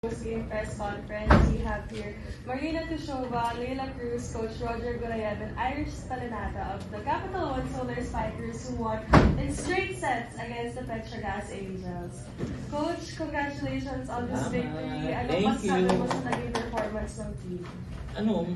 Post-game press conference, we have here Marina Tushova, Leila Cruz, Coach Roger Gurayev, and Irish Stalinata of the Capital One Solar Spikers who won in straight sets against the Petrogas Angels. Coach, congratulations on this victory. Ano masasabi mo sa naging performance ng team?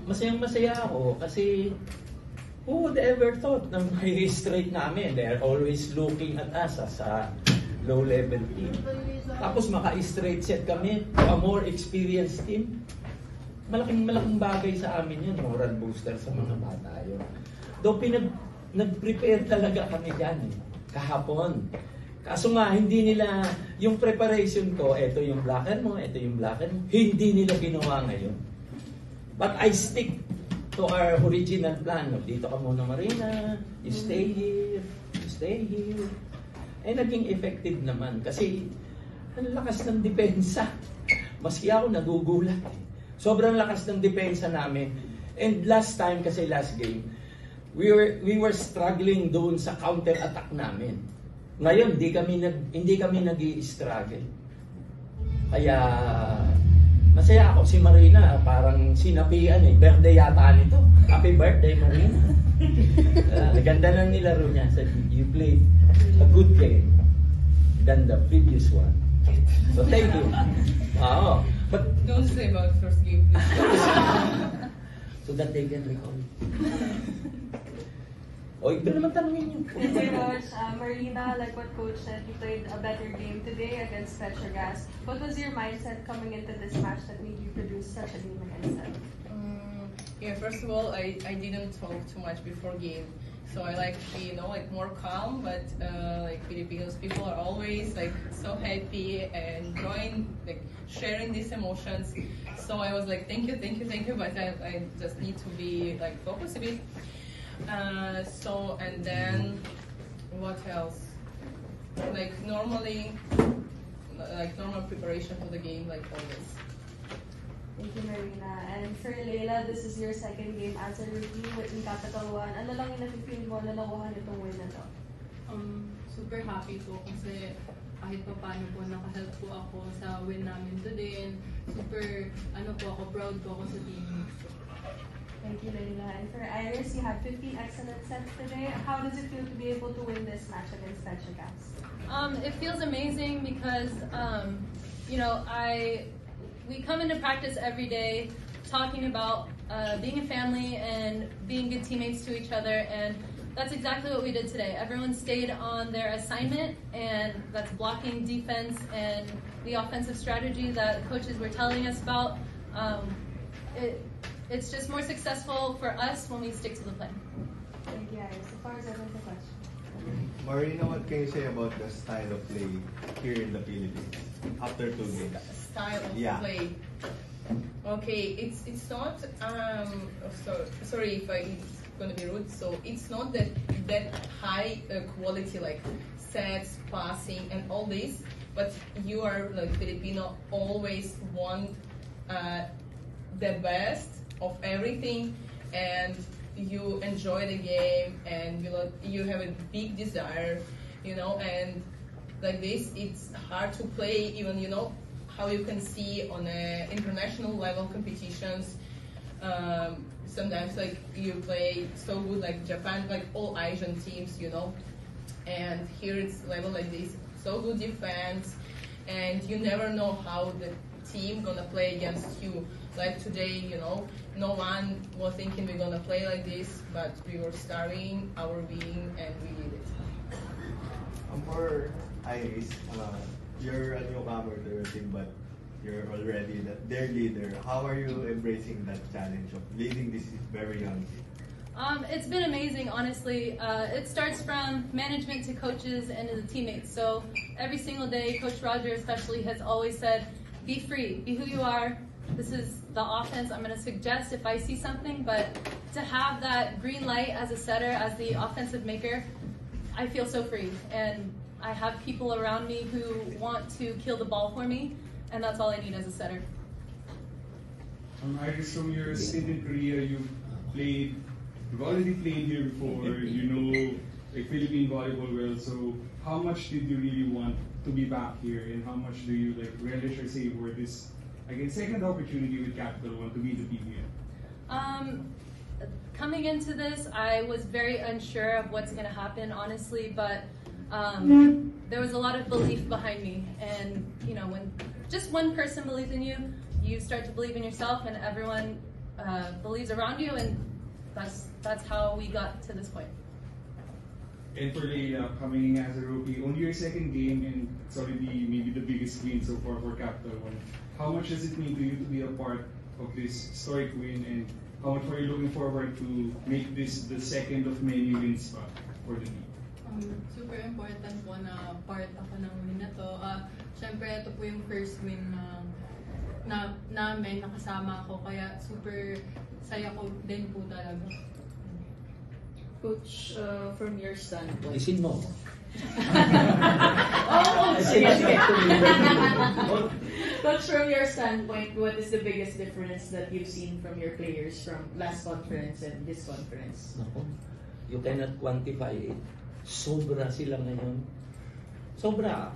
Masayang-masaya ako kasi who would ever thought na may straight namin? They're always looking at us as a low-level team. Tapos maka-straight set kami to a more experienced team. Malaking bagay sa amin yun, moral booster sa mga bata yun. Though nag-prepare talaga kami dyan kahapon. Kaso nga, hindi nila, yung preparation ko, eto yung blocker mo, hindi nila ginawa ngayon. But I stick to our original plan. Dito ka muna, Marina, you stay here, you stay here. Eh, naging effective naman kasi ang lakas ng depensa. Maski ako nagugulat. Sobrang lakas ng depensa namin. And last time kasi last game, we were struggling doon sa counter-attack namin. Ngayon, hindi kami nag-i-struggle. Kaya masaya ako. Si Marina parang sinapian Birthday yata nito. Happy birthday, Marina. Ganda ng nilaro niya. You played a good game than the previous one. So thank you. But don't say about first game, please. So that they can recall. Ito naman tanongin niyo. Thank you, Coach. Marina, like what Coach said, you played a better game today against Petrogas. What was your mindset coming into this match that made you produce such a game against them? Yeah, first of all, I didn't talk too much before game. So I like to be, more calm, but Filipinos people are always so happy and sharing these emotions. So I was like, thank you, but I just need to be focused a bit. And then what else? Normal preparation for the game, always. Thank you, Marina. And for Leila, this is your second game as a rookie with Capital One. Ano lang yung nafe-feel mo na nakuha nitong win na to? Super happy po kasi kahit pa paano po nakahelp po ako sa win namin today. And super, proud po ako sa team. Thank you, Leila. And for Iris, you had 15 excellent sets today. How does it feel to be able to win this match against Petrogas? It feels amazing because, we come into practice every day talking about being a family and being good teammates to each other, and that's exactly what we did today. Everyone stayed on their assignment, and that's blocking, defense, and the offensive strategy that coaches were telling us about. It's just more successful for us when we stick to the plan. Thank you, Iris. As far as everyone's a question. Marina, what can you say about the style of play here in the Philippines after 2 games? Style of play. Okay, it's not. Sorry if it's gonna be rude. So it's not that high quality sets, passing, and all this. But you are Filipino, always want the best of everything, and you enjoy the game, and you have a big desire, and this it's hard to play even how you can see on international level competitions. Sometimes you play so good Japan, all Asian teams, and here it's level like this, so good defense, and you never know how the team gonna play against you. Like today, no one was thinking we're gonna play like this, but we were starting our win and we did it. For Iris, you're a newcomer to your team, but you're already their leader. How are you embracing that challenge of leading this very young team? It's been amazing, honestly. It starts from management to coaches and to the teammates. So every single day, Coach Roger especially has always said, be free, be who you are. This is the offense. I'm going to suggest if I see something, but to have that green light as a setter, as the offensive maker, I feel so free. And I have people around me who want to kill the ball for me, and that's all I need as a setter. Iris, from your stint in Korea, you've already played here before, Philippine volleyball well, so how much did you really want to be back here, and how much do you relish or savor this again, second opportunity with Capital One to be the PBL? Coming into this, I was very unsure of what's going to happen, honestly, but there was a lot of belief behind me. And, you know, when just one person believes in you, you start to believe in yourself, and everyone believes around you, and that's how we got to this point. And for Leila, coming as a rookie, only your second game, and it's already maybe the biggest win so far for Capital One. How much does it mean to you to be a part of this historic win, and how much are you looking forward to make this the second of many wins pa for the team? Super important po na part ako ng win na to. Siyempre, ito po yung first win namin, nakasama ako, kaya super saya ko din po talaga. Coach, from your standpoint. Isin mo. Coach, from your standpoint, what is the biggest difference that you've seen from your players from last conference and this conference? Naku, you cannot quantify it. Sobra sila ngayon. Sobra.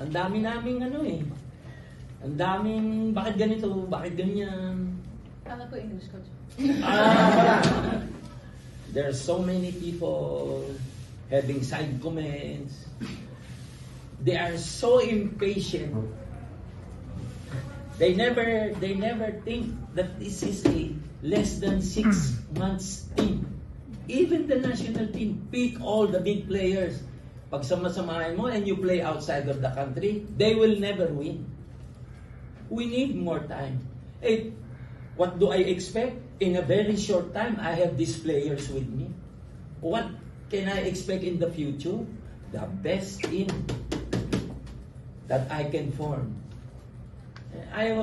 Ang dami naming ang daming, bakit ganito, bakit ganyan. Kala ko English, Coach. Wala. There are so many people having side comments. They are so impatient. They never think that this is a less than 6 months team. Even the national team pick all the big players. Pag samasamahin mo and you play outside of the country, they will never win. We need more time. Hey, what do I expect? In a very short time, I have these players with me. What can I expect in the future? The best team that I can form. I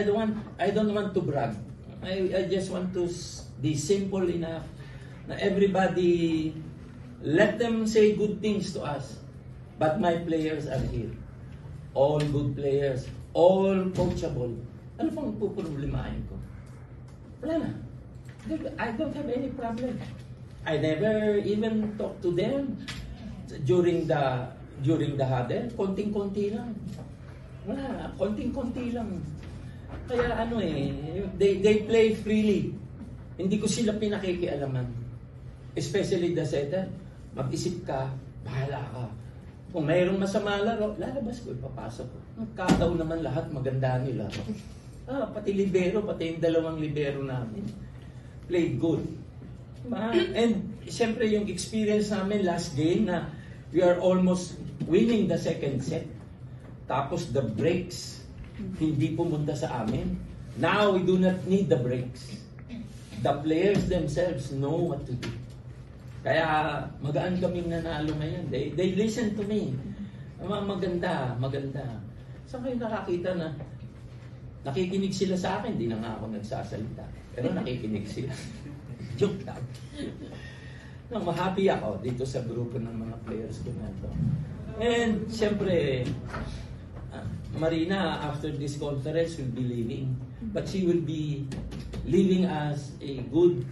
don't want to brag. I just want to be simple enough. Na everybody, let them say good things to us. But my players are here. All good players. All coachable. Ano pang puproblemahin ko? Wala na. I don't have any problem. I never even talk to them during the huddle. Konting-konti lang. Wala, konting-konti lang. Kaya they play freely. Hindi ko sila pinakikialaman. Especially the setter. Mag-isip ka, bahala ka. Kung mayroong masama laro, lalabas ko, ipapasok ko. Kataw naman lahat, maganda nila. Pati libero, pati yung 2 libero namin. Played good. And siyempre yung experience namin last game na we are almost winning the second set. Tapos the breaks, hindi pumunta sa amin. Now we do not need the breaks. The players themselves know what to do. Kaya magaan kaming nanalo ngayon. They listen to me. Maganda. Saan kayo nakakita na nakikinig sila sa akin, di na nga ako nagsasalita. Pero nakikinig sila. Joke lang. Happy ako dito sa grupo ng mga players ko na ito. And siyempre, Marina, after this conference, will be leaving. But she will be leaving us a good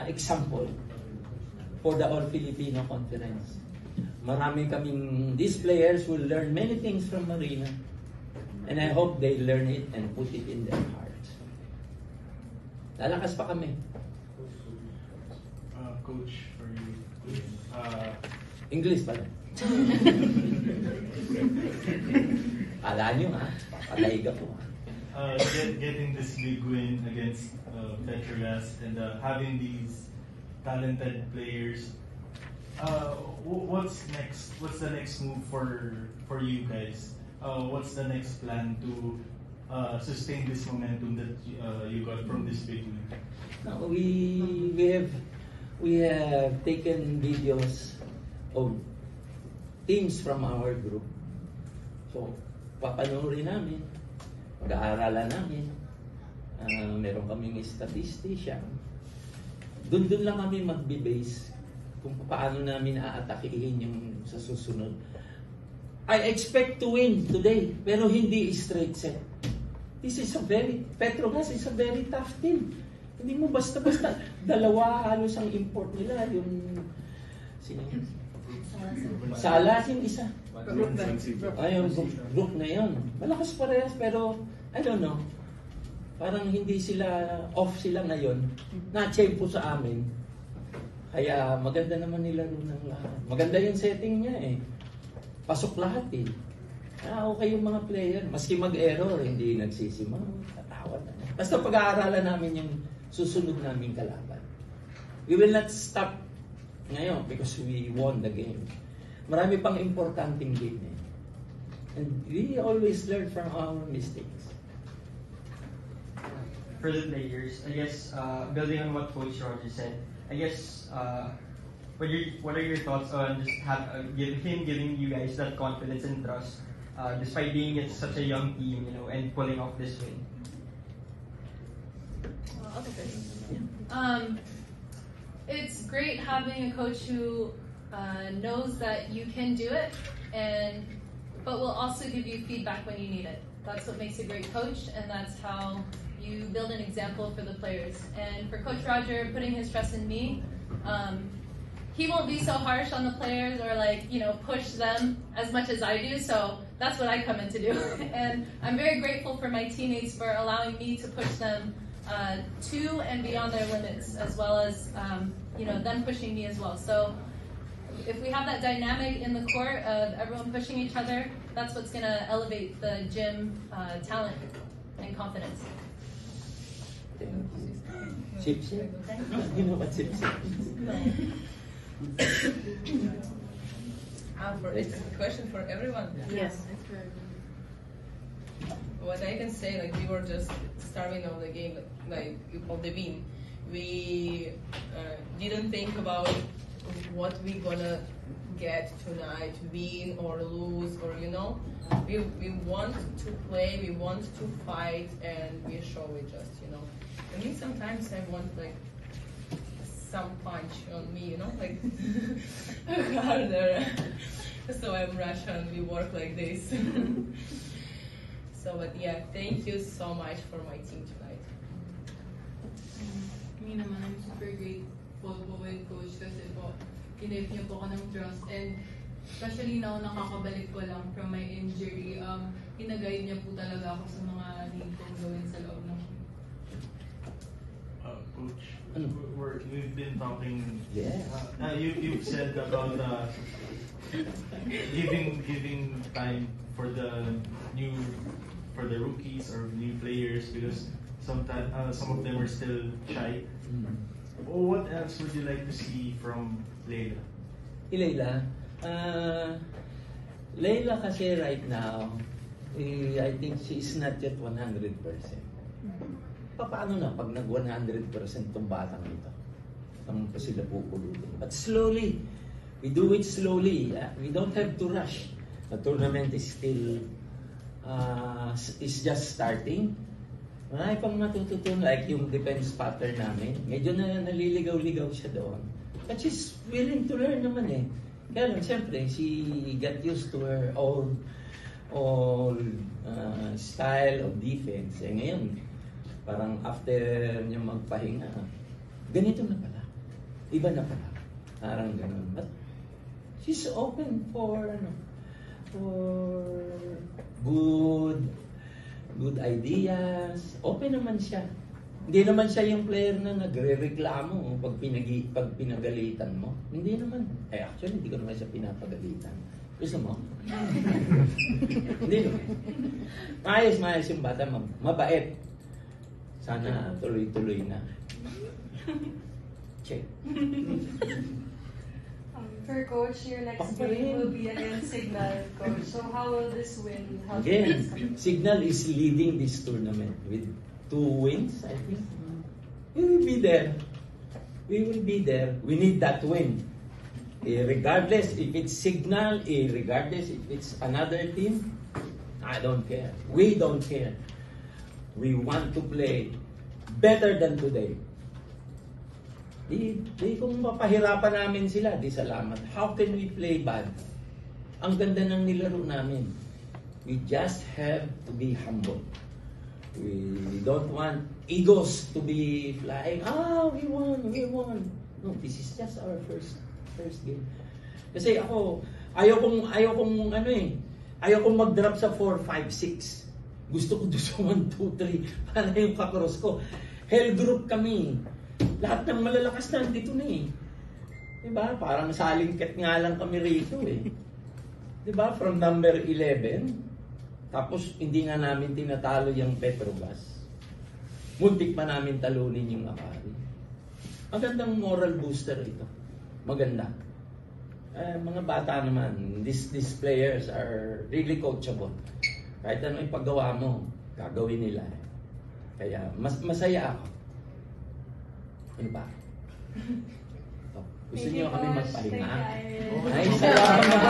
example for the All-Filipino Conference. These players will learn many things from Marina. And I hope they learn it and put it in their hearts. Lalakas pa kami. Coach, for you. English pala. Kala nyo patay ka po. Getting this big win against Petrogas and having these talented players, what's next? What's the next move for you guys? What's the next plan to sustain this momentum that you got from this big win? No, we have taken videos of teams from our group. So, papanoorin namin, pag-aaralan namin, meron kaming statistician. Doon lang kami magbe-base kung paano namin aatakihin yung sa susunod. I expect to win today, pero hindi straight set. Petrogas is a very tough team. Hindi mo basta-basta, 2 halos ang import nila, yung Salas yung isa. Yung group na yun. Malakas parehas, pero I don't know. Parang hindi sila, off sila ngayon. Na-champo sa amin. Kaya maganda naman nilaro ng lahat. Maganda yung setting niya eh. Pasok lahat eh. Okay yung mga player. Maski mag-error, hindi nagsisimang. Tatawa na. Basta pag-aaralan namin yung susunod naming kalaban. We will not stop ngayon because we won the game. Marami pang importanteng game eh. And we always learn from our mistakes. For the players, I guess, building on what Coach Roger said, I guess, what are your thoughts on just him giving you guys that confidence and trust, despite being at such a young team, you know, and pulling off this win? It's great having a coach who knows that you can do it, but will also give you feedback when you need it. That's what makes a great coach, and that's how you build an example for the players. And for Coach Roger putting his trust in me, he won't be so harsh on the players or push them as much as I do. So that's what I come in to do. And I'm very grateful for my teammates for allowing me to push them to and beyond their limits, as well as them pushing me as well. So if we have that dynamic in the court of everyone pushing each other, that's what's going to elevate the gym talent and confidence. Sip-sip? You know what sip-sip is? Question for everyone. Yes. What I can say, we were just starving of the game, of the win. We didn't think about what we gonna get tonight, win or lose, or we want to play, we want to fight, and we show it just, I mean, sometimes I want some punch on me, harder. So I'm Russian, we work like this. So, but yeah, thank you so much for my team tonight. Me naman, I'm super grateful po with Coach kasi po, kinip niyo po ako ng trust, and especially now nakakabalik ko lang from my injury, ginaguide niya po talaga ako sa mga need kong gawin sa loob ng Coach, we've been talking. Yeah. You've said about giving time for the rookies or new players because sometimes some of them are still shy. What else would you like to see from Layla? Layla? Layla kasi right now, I think she's not yet 100%. Paano na pag nag 100% tong batang ito? Saan pa sila pupulutin? But slowly, we do it slowly. We don't have to rush. The tournament is still is just starting. Marami pang matututunan, like yung defense pattern namin. Medyo naliligaw-ligaw siya doon. But she's willing to learn naman eh. Kaya lang, siyempre, she got used to her old style of defense. Eh ngayon, parang after niya magpahinga, ganito na pala. Iba na pala. Parang ganun. But she's open for good ideas. Open naman siya. Hindi naman siya yung player na nagre-reklamo pag pinagalitan mo. Hindi naman. Actually, hindi ko naman siya pinapagalitan. Gusto mo? Hindi naman. Maayos yung bata. Mabait. Sana tuloy-tuloy na. Check. For Coach, your next game will be against Signal, Coach. So how will this win help Again, you? Signal is leading this tournament with 2 wins, I think. We will be there. We will be there. We need that win. Regardless if it's Signal, regardless if it's another team, I don't care. We don't care. We want to play better than today. Di kung mapahirapan namin sila, di salamat. How can we play bad? Ang ganda ng nilaro namin. We just have to be humble. We don't want egos to be flying. We won. No, this is just our first game. Kasi ayaw kong mag-drop sa 4, 5, 6. Gusto ko doon sa 1, 2, 3. Para yung kakross ko. Hell group kami. Lahat ng malalakas na dito na eh. Diba? Parang salingket nga lang kami rito eh. Diba? From number 11. Tapos hindi nga namin tinatalo yung Petrobras. Muntik pa namin talunin yung Akari. Magandang moral booster ito. Maganda. Mga bata naman, these players are really coachable. Kahit ano ipagawa mo, gagawin nila. Kaya masaya ako. Ano ba? Gusto niyo kami magpahinga? Thank you, Iris. Ay, salamat.